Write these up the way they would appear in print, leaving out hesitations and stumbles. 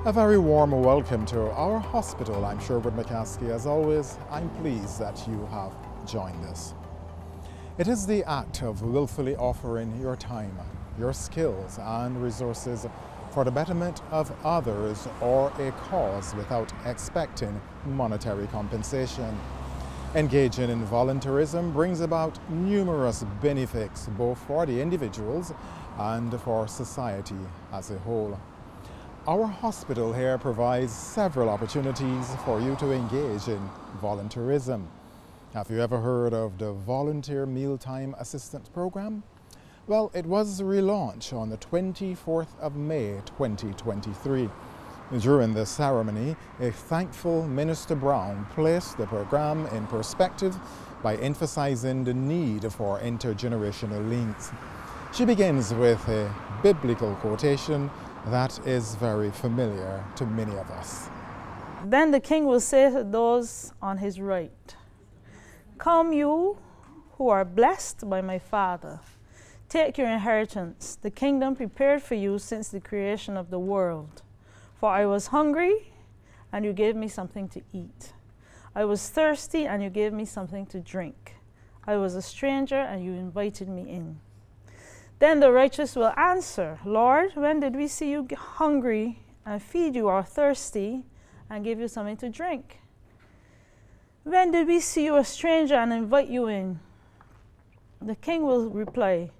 A very warm welcome to our hospital. I'm Sherwood McCaskey. As always, I'm pleased that you have joined us. It is the act of willfully offering your time, your skills and resources for the betterment of others or a cause without expecting monetary compensation. Engaging in volunteerism brings about numerous benefits both for the individuals and for society as a whole. Our hospital here provides several opportunities for you to engage in volunteerism. Have you ever heard of the Volunteer Mealtime Assistance Program? Well, it was relaunched on the 24th of May 2023. During the ceremony, a thankful Minister Brown placed the program in perspective by emphasizing the need for intergenerational links. She begins with a biblical quotation that is very familiar to many of us. Then the king will say to those on his right, "Come, you who are blessed by my Father. Take your inheritance, the kingdom prepared for you since the creation of the world. For I was hungry, and you gave me something to eat. I was thirsty, and you gave me something to drink. I was a stranger, and you invited me in." Then the righteous will answer, "Lord, when did we see you hungry and feed you, or thirsty and give you something to drink? When did we see you a stranger and invite you in?" The king will reply,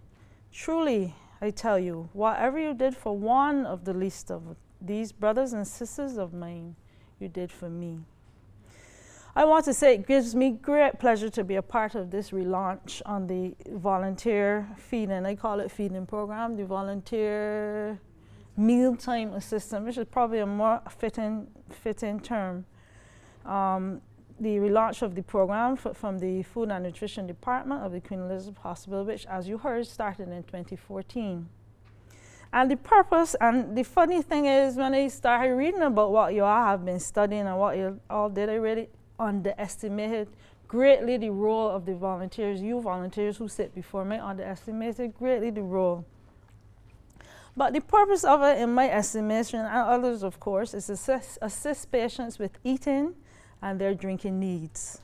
"Truly, I tell you, whatever you did for one of the least of these brothers and sisters of mine, you did for me." I want to say it gives me great pleasure to be a part of this relaunch on the volunteer feeding, I call it feeding program, the volunteer mealtime assistant, which is probably a more fitting term. The relaunch of the program from the Food and Nutrition Department of the Queen Elizabeth Hospital, which, as you heard, started in 2014. And the purpose, and the funny thing is, when I started reading about what you all have been studying and what you all did, I really underestimated greatly the role of the volunteers. You volunteers who sit before me underestimated greatly the role. But the purpose of it, in my estimation, and others of course, is to assist patients with eating and their drinking needs,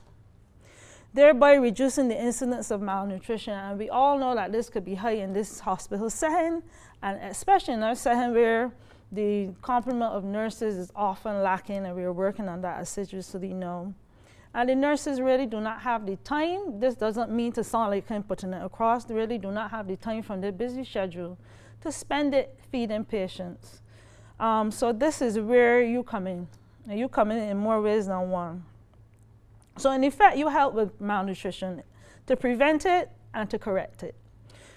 thereby reducing the incidence of malnutrition. And we all know that this could be high in this hospital setting, and especially in our setting where the complement of nurses is often lacking, and we are working on that assiduously now. And the nurses really do not have the time. This doesn't mean to sound like I'm putting it across. They really do not have the time from their busy schedule to spend it feeding patients. So this is where you come in. And you come in more ways than one. So in effect, you help with malnutrition to prevent it and to correct it.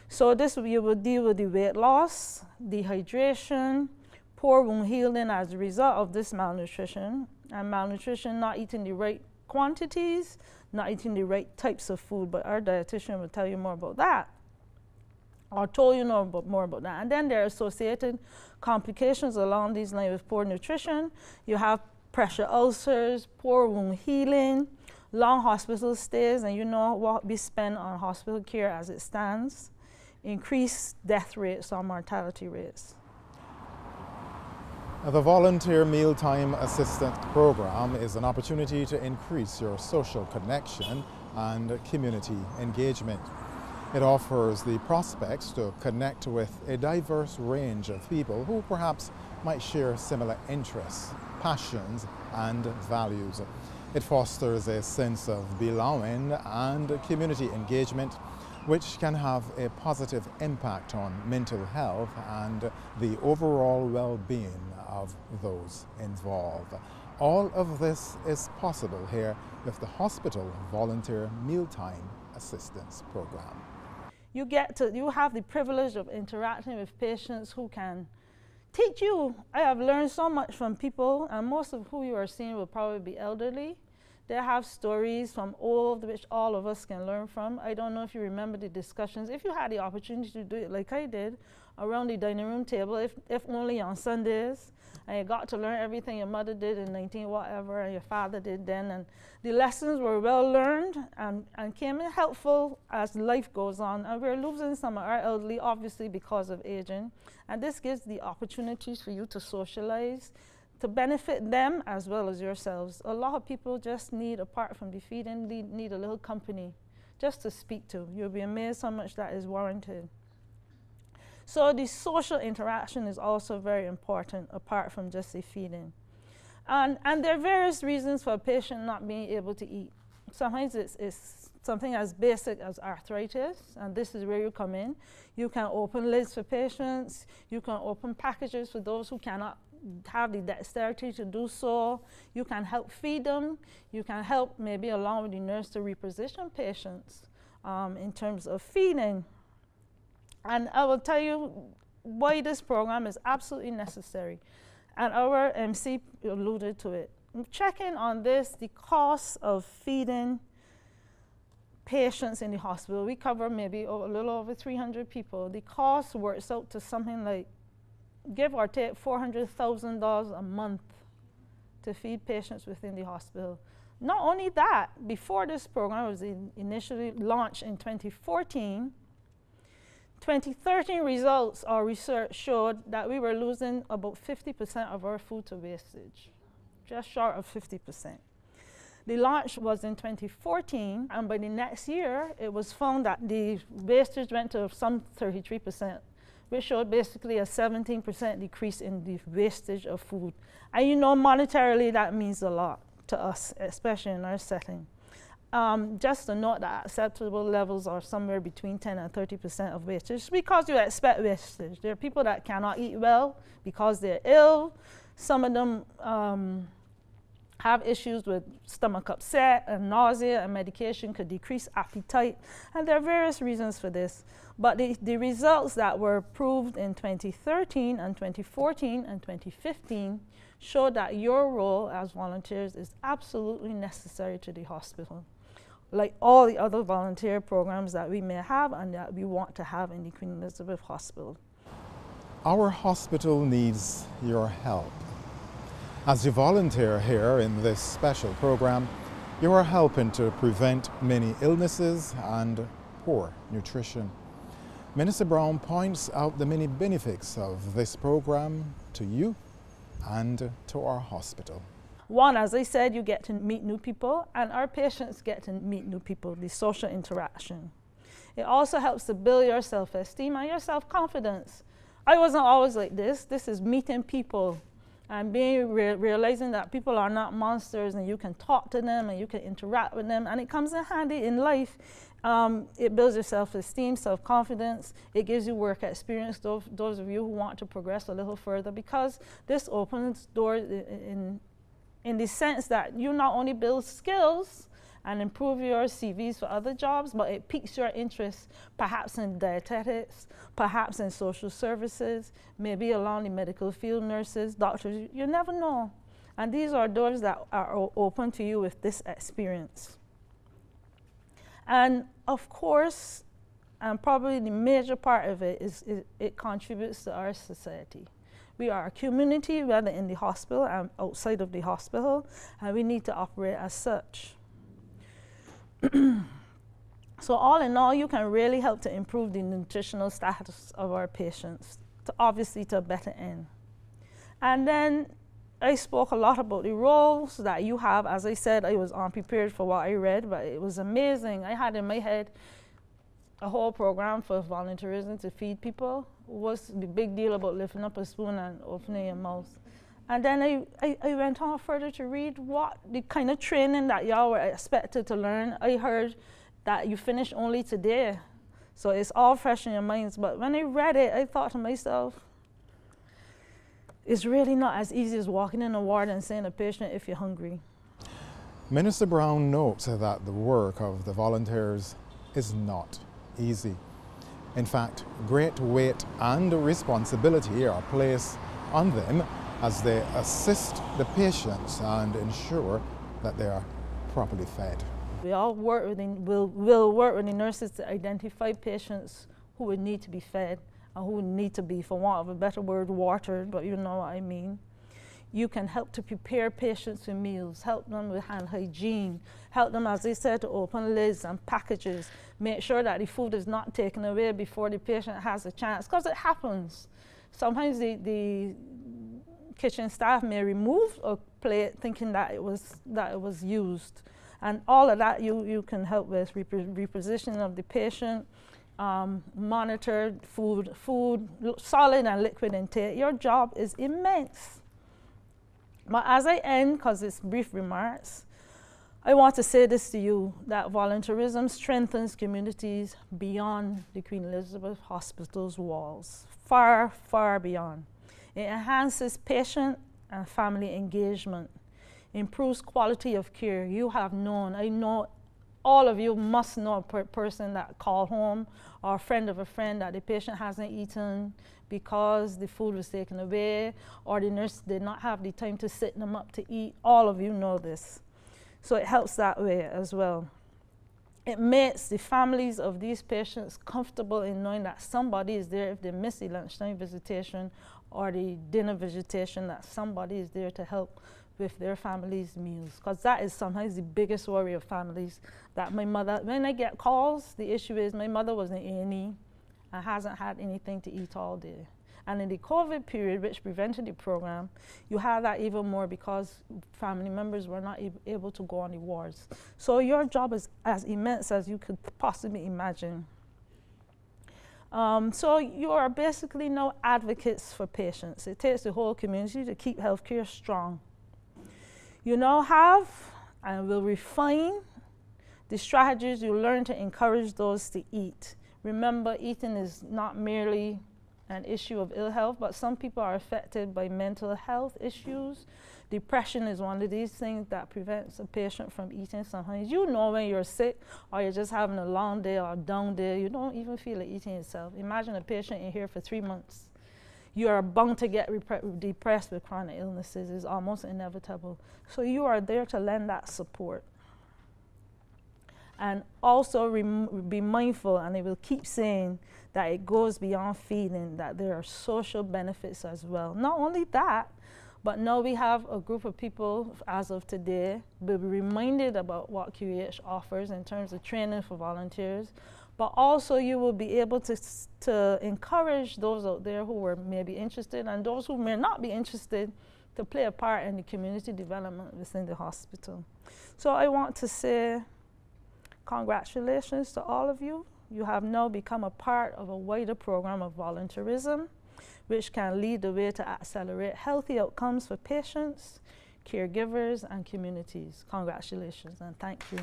So this you will deal with the weight loss, dehydration, poor wound healing as a result of this malnutrition, and malnutrition, not eating the right quantities, not eating the right types of food, but our dietitian will tell you more about that, or told you more about that. And then there are associated complications along these lines with poor nutrition. You have pressure ulcers, poor wound healing, long hospital stays, and you know what we spend on hospital care as it stands, increased death rates or mortality rates. The Volunteer Mealtime Assistance Program is an opportunity to increase your social connection and community engagement. It offers the prospects to connect with a diverse range of people who perhaps might share similar interests, passions, and values. It fosters a sense of belonging and community engagement, which can have a positive impact on mental health and the overall well-being of those involved. All of this is possible here with the Hospital Volunteer Mealtime Assistance Program. You have the privilege of interacting with patients who can teach you. I have learned so much from people, and most of who you are seeing will probably be elderly. They have stories from old, which all of us can learn from. I don't know if you remember the discussions. If you had the opportunity to do it like I did, around the dining room table, if only on Sundays, and you got to learn everything your mother did in 19 whatever and your father did then, and the lessons were well learned and came in helpful as life goes on. And we're losing some of our elderly, obviously because of aging, and this gives the opportunities for you to socialize, to benefit them as well as yourselves. A lot of people just need, apart from the feeding, need a little company just to speak to. You'll be amazed how much that is warranted. So the social interaction is also very important, apart from just the feeding. And there are various reasons for a patient not being able to eat. Sometimes it's something as basic as arthritis, and this is where you come in. You can open lids for patients. You can open packages for those who cannot have the dexterity to do so. You can help feed them. You can help, maybe along with the nurse, to reposition patients in terms of feeding. And I will tell you why this program is absolutely necessary. And our MC alluded to it. Checking on this, the cost of feeding patients in the hospital. We cover maybe a little over 300 people. The cost works out to something like, give or take, $400,000 a month to feed patients within the hospital. Not only that, before this program was initially launched in 2014, 2013 results or research showed that we were losing about 50% of our food to wastage, just short of 50%. The launch was in 2014, and by the next year, it was found that the wastage went to some 33%, which showed basically a 17% decrease in the wastage of food. And you know, monetarily, that means a lot to us, especially in our setting. Just to note that acceptable levels are somewhere between 10 and 30% of wastage, because you expect wastage. There are people that cannot eat well because they're ill. Some of them have issues with stomach upset and nausea, and medication could decrease appetite. And there are various reasons for this. But the results that were proved in 2013 and 2014 and 2015 showed that your role as volunteers is absolutely necessary to the hospital, like all the other volunteer programs that we may have and that we want to have in the Queen Elizabeth Hospital. Our hospital needs your help. As you volunteer here in this special program, you are helping to prevent many illnesses and poor nutrition. Minister Brown points out the many benefits of this program to you and to our hospital. One, as I said, you get to meet new people, and our patients get to meet new people, the social interaction. It also helps to build your self-esteem and your self-confidence. I wasn't always like this. This is meeting people and realizing that people are not monsters, and you can talk to them and you can interact with them, and it comes in handy in life. It builds your self-esteem, self-confidence. It gives you work experience, those of you who want to progress a little further, because this opens doors in the sense that you not only build skills and improve your CVs for other jobs, but it piques your interest perhaps in dietetics, perhaps in social services, maybe along the medical field, nurses, doctors, you never know. And these are doors that are open to you with this experience. And of course, and probably the major part of it is it contributes to our society. We are a community, whether in the hospital and outside of the hospital, and we need to operate as such. So all in all, you can really help to improve the nutritional status of our patients, obviously to a better end. And then I spoke a lot about the roles that you have. As I said, I was unprepared for what I read, but it was amazing. I had in my head a whole program for volunteerism to feed people. What's the big deal about lifting up a spoon and opening your mouth? And then I went on further to read what the kind of training that y'all were expected to learn. I heard that you finished only today, so it's all fresh in your minds. But when I read it, I thought to myself, it's really not as easy as walking in a ward and saying to a patient, if you're hungry. Minister Brown notes that the work of the volunteers is not easy. In fact, great weight and responsibility are placed on them as they assist the patients and ensure that they are properly fed. We all work with will work with the nurses to identify patients who would need to be fed and who would need to be, for want of a better word, watered, but you know what I mean. You can help to prepare patients with meals, help them with hand hygiene, help them, as I said, to open lids and packages, make sure that the food is not taken away before the patient has a chance, because it happens. Sometimes the kitchen staff may remove a plate thinking that it was used. And all of that you can help with, repositioning of the patient, monitor food, solid and liquid intake. Your job is immense. But as I end, because it's brief remarks, I want to say this to you, that volunteerism strengthens communities beyond the Queen Elizabeth Hospital's walls, far, far beyond. It enhances patient and family engagement, improves quality of care. You have known, I know all of you must know a person that called home or a friend of a friend that the patient hasn't eaten because the food was taken away or the nurse did not have the time to sit them up to eat. All of you know this. So it helps that way as well. It makes the families of these patients comfortable in knowing that somebody is there if they miss the lunchtime visitation or the dinner visitation, that somebody is there to help with their family's meals. Because that is sometimes the biggest worry of families, that my mother, when I get calls, the issue is my mother was in A&E and hasn't had anything to eat all day. And in the COVID period, which prevented the program, you have that even more because family members were not able to go on the wards. So your job is as immense as you could possibly imagine. So you are basically now advocates for patients. It takes the whole community to keep healthcare strong. You now have and will refine the strategies you learn to encourage those to eat. Remember, eating is not merely an issue of ill health, but some people are affected by mental health issues. Depression is one of these things that prevents a patient from eating sometimes. You know when you're sick or you're just having a long day or a down day, you don't even feel like eating yourself. Imagine a patient in here for 3 months. You are bound to get depressed with chronic illnesses. It's almost inevitable. So you are there to lend that support. And also be mindful, and I will keep saying that it goes beyond feeding, that there are social benefits as well. Not only that, but now we have a group of people, as of today, will be reminded about what QEH offers in terms of training for volunteers, but also you will be able to encourage those out there who are maybe interested and those who may not be interested to play a part in the community development within the hospital. So I want to say congratulations to all of you. You have now become a part of a wider program of volunteerism, which can lead the way to accelerate healthy outcomes for patients, caregivers, and communities. Congratulations and thank you.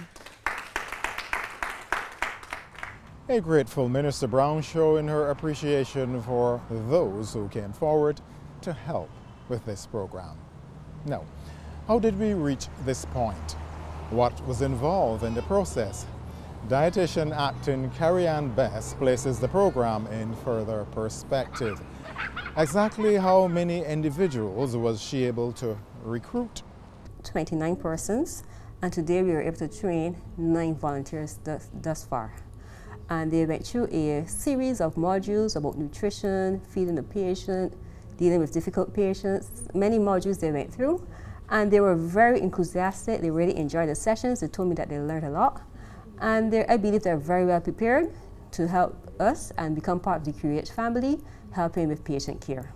A grateful Minister Brown showing her appreciation for those who came forward to help with this program. Now, how did we reach this point? What was involved in the process? Dietitian acting Carrie-Ann Best places the program in further perspective. Exactly how many individuals was she able to recruit? 29 persons, and today we were able to train 9 volunteers thus far. And they went through a series of modules about nutrition, feeding the patient, dealing with difficult patients, many modules they went through. And they were very enthusiastic. They really enjoyed the sessions. They told me that they learned a lot. And I believe they're very well prepared to help us and become part of the QEH family, helping with patient care.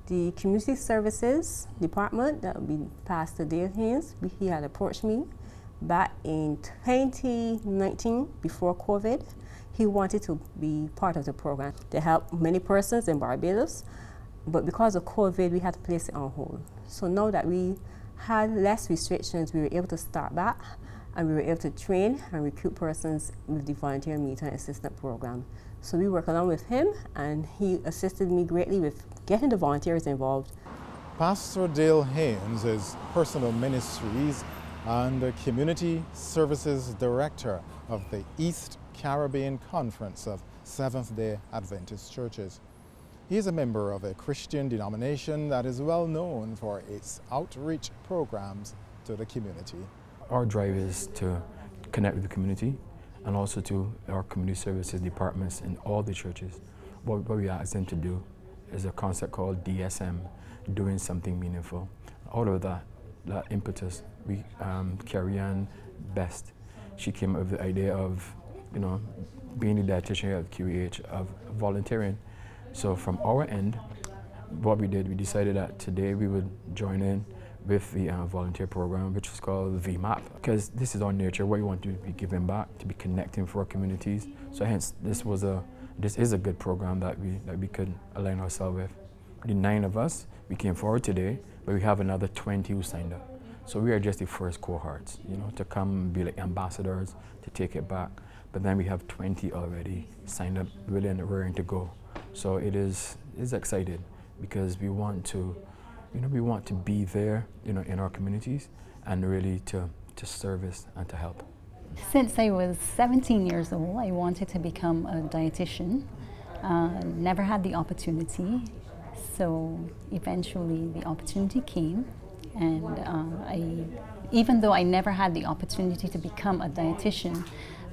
The Community Services Department, that would be Pastor Dale Haynes, he had approached me back in 2019, before COVID. He wanted to be part of the program to help many persons in Barbados, but because of COVID, we had to place it on hold. So now that we had less restrictions, we were able to start back, and we were able to train and recruit persons with the Volunteer Mealtime Assistant Program. So we work along with him, and he assisted me greatly with getting the volunteers involved. Pastor Dale Haynes is Personal Ministries and Community Services Director of the East Caribbean Conference of Seventh-day Adventist Churches. He is a member of a Christian denomination that is well known for its outreach programs to the community. Our drive is to connect with the community and also to our community services departments in all the churches. What we ask them to do is a concept called DSM, doing something meaningful. Out of that impetus, we Carrie-Ann Best, she came up with the idea of, being the dietitian at QEH, of volunteering. So from our end, what we did, we decided that today we would join in with the volunteer program, which is called VMAP, because this is our nature. What we want to be giving back, to be connecting for our communities. So hence, this is a good program that we could align ourselves with. The 9 of us, we came forward today, but we have another 20 who signed up. So we are just the first cohorts, you know, to come and be like ambassadors, to take it back. But then we have 20 already signed up, willing and raring to go. So it's exciting, because we want to, you know, we want to be there, you know, in our communities, and really to service and to help. Since I was 17 years old, I wanted to become a dietitian. Never had the opportunity, so eventually the opportunity came, and even though I never had the opportunity to become a dietitian,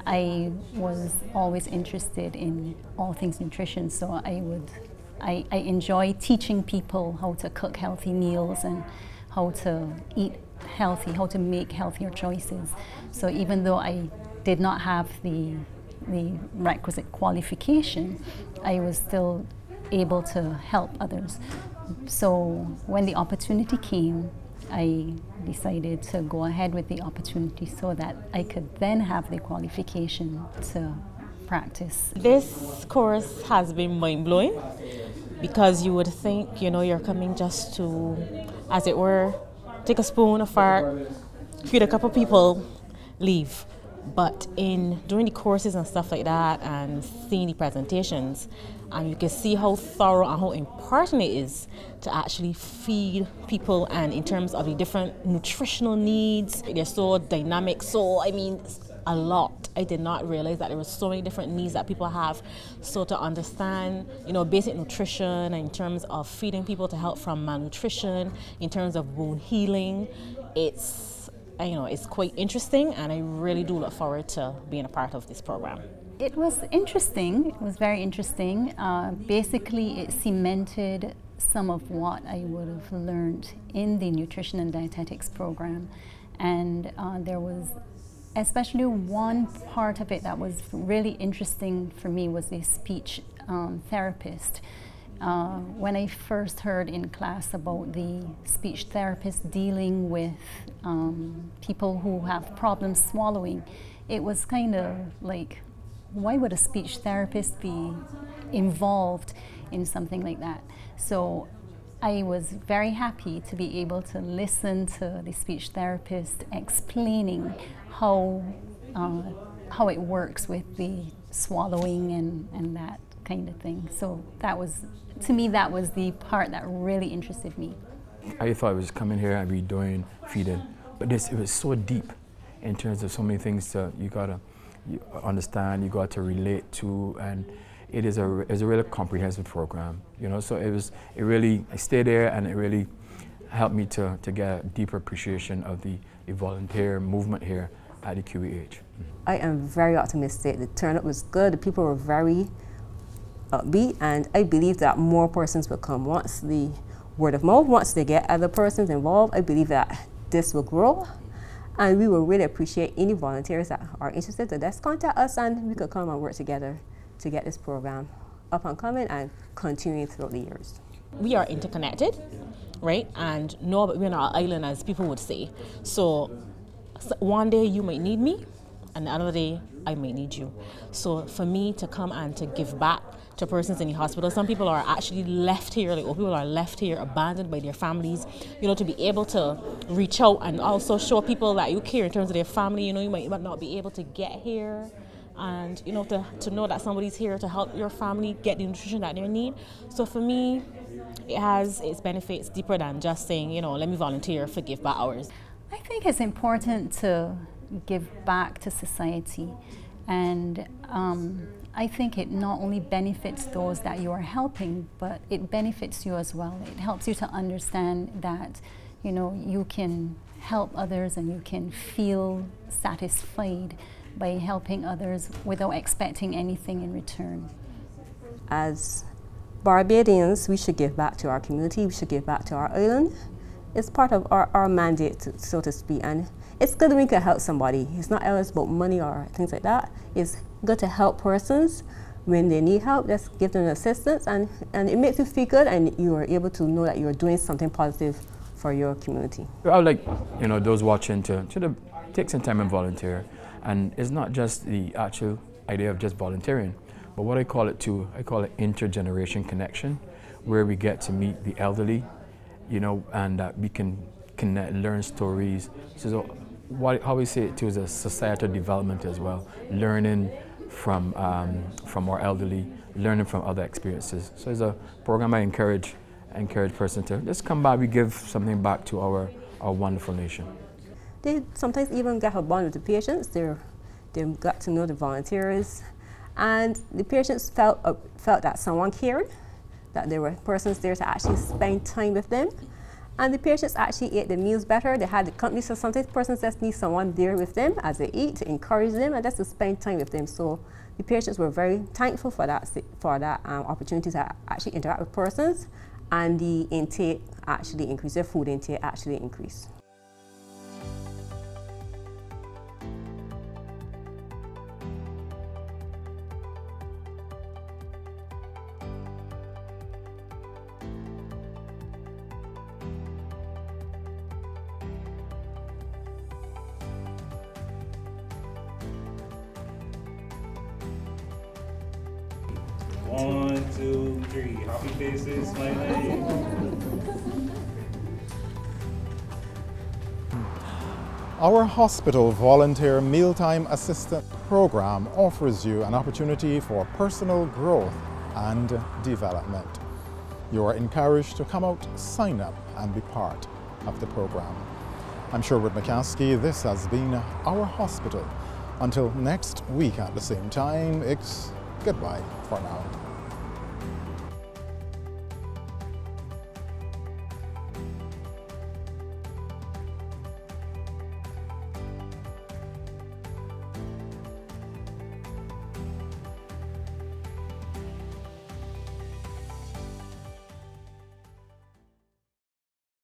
I was always interested in all things nutrition, so I enjoy teaching people how to cook healthy meals and how to eat healthy, how to make healthier choices. So even though I did not have the requisite qualification, I was still able to help others. So when the opportunity came, I decided to go ahead with the opportunity so that I could then have the qualification to practice. This course has been mind-blowing, because you would think, you know, you're coming just to, as it were, take a spoon, a fart, feed a couple people, leave. But in doing the courses and stuff like that and seeing the presentations, and you can see how thorough and how important it is to actually feed people, and in terms of the different nutritional needs, they're so dynamic. So, I mean, a lot. I did not realize that there were so many different needs that people have. So to understand, you know, basic nutrition in terms of feeding people to help from malnutrition, in terms of wound healing, it's quite interesting, and I really do look forward to being a part of this program. It was interesting. It was very interesting. Basically, it cemented some of what I would have learned in the nutrition and dietetics program, and there was especially one part of it that was really interesting for me was the speech therapist. When I first heard in class about the speech therapist dealing with people who have problems swallowing, it was kind of like, why would a speech therapist be involved in something like that? So I was very happy to be able to listen to the speech therapist explaining how it works with the swallowing and that kind of thing. So that was, to me, that was the part that really interested me. I thought I was coming here and be doing feeding, but it was so deep in terms of so many things you understand, you got to relate to, and it's a really comprehensive program, you know. So I stayed there, and it really helped me to get a deeper appreciation of the volunteer movement here at the QEH. I am very optimistic. The turnout was good. The people were very upbeat, and I believe that more persons will come once the word of mouth, once they get other persons involved. I believe that this will grow, and we will really appreciate any volunteers that are interested to just contact us, and we could come and work together to get this program up and coming and continuing throughout the years. We are interconnected, right? And we're not an island, as people would say. So one day you might need me, and the other day I might need you. So for me to come and to give back to persons in the hospital, some people are actually left here, like old people are left here abandoned by their families, you know, to be able to reach out and also show people that you care in terms of their family. You know, you might not be able to get here, and you know, to know that somebody's here to help your family get the nutrition that they need. So for me, it has its benefits deeper than just saying, you know, let me volunteer for give back hours. I think it's important to give back to society, and I think it not only benefits those that you are helping, but it benefits you as well. It helps you to understand that, you know, you can help others and you can feel satisfied by helping others without expecting anything in return. As Barbadians, we should give back to our community, we should give back to our island. It's part of our mandate, so to speak, and it's good when we can help somebody. It's not always about money or things like that. It's good to help persons, when they need help, just give them assistance, and it makes you feel good, and you are able to know that you're doing something positive for your community. I would like, those watching to take some time and volunteer. And it's not just the actual idea of just volunteering, but what I call it intergeneration connection, where we get to meet the elderly, and that we can connect, learn stories. So how we say it too is a societal development as well, learning from our elderly, learning from other experiences. So it's a program I encourage persons to just come by. We give something back to our wonderful nation. They sometimes even get a bond with the patients. They got to know the volunteers, and the patients felt that someone cared, that there were persons there to actually spend time with them. And the patients actually ate the meals better. They had the company, so sometimes persons just need someone there with them as they eat, to encourage them, and just to spend time with them. So the patients were very thankful for that opportunity to actually interact with persons, and the intake actually increased, their food intake actually increased. One, two, three. Happy faces, smiling. Our hospital volunteer mealtime assistant program offers you an opportunity for personal growth and development. You are encouraged to come out, sign up, and be part of the program. I'm Sherwood McCaskey. This has been Our Hospital. Until next week at the same time, it's goodbye for now.